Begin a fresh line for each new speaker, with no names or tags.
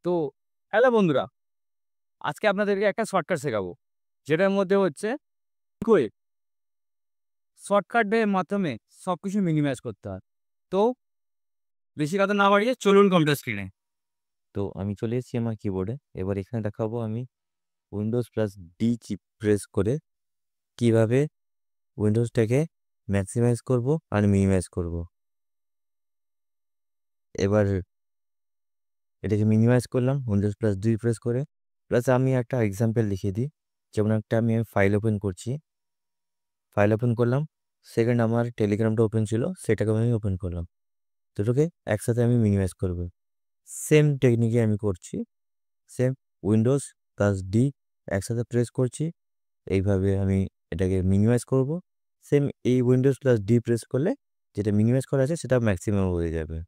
তো হ্যালো বন্ধুরা, আজকে আপনাদেরকে একটা শর্টকাট শেখাবো। যেটার মধ্যে হচ্ছে কুইক শর্টকাট এর মাধ্যমে সবকিছু মিনিমাইজ করতে হয়। তো বেশি কথা না বাড়িয়ে চলুন কম্পিউটার স্ক্রিনে।
তো আমি চলে এসেছি আমার কিবোর্ডে। এবার এখানে দেখাবো আমি উইন্ডোজ প্লাস ডি চিপ প্রেস করে কিভাবে উইন্ডোজটাকে ম্যাক্সিমাইজ করব আর মিনিমাইজ করব। এবার এটাকে মিনিমাইজ করলাম উইন্ডোজ প্লাস ডি প্রেস করে। প্লাস আমি একটা এক্সাম্পল লিখিয়ে দিই। যেমন একটা আমি ফাইল ওপেন করছি, ফাইল ওপেন করলাম। সেকেন্ড আমার টেলিগ্রামটা ওপেন ছিল, সেটাকে আমি ওপেন করলাম। দুটোকে একসাথে আমি মিনিমাইজ করব। সেম টেকনিকে আমি করছি। সেম উইন্ডোজ প্লাস ডি একসাথে প্রেস করছি, এইভাবে আমি এটাকে মিনিমাইজ করব। সেম এই উইন্ডোজ প্লাস ডি প্রেস করলে যেটা মিনিমাইজ করা আছে সেটা ম্যাক্সিমাম হয়ে যাবে।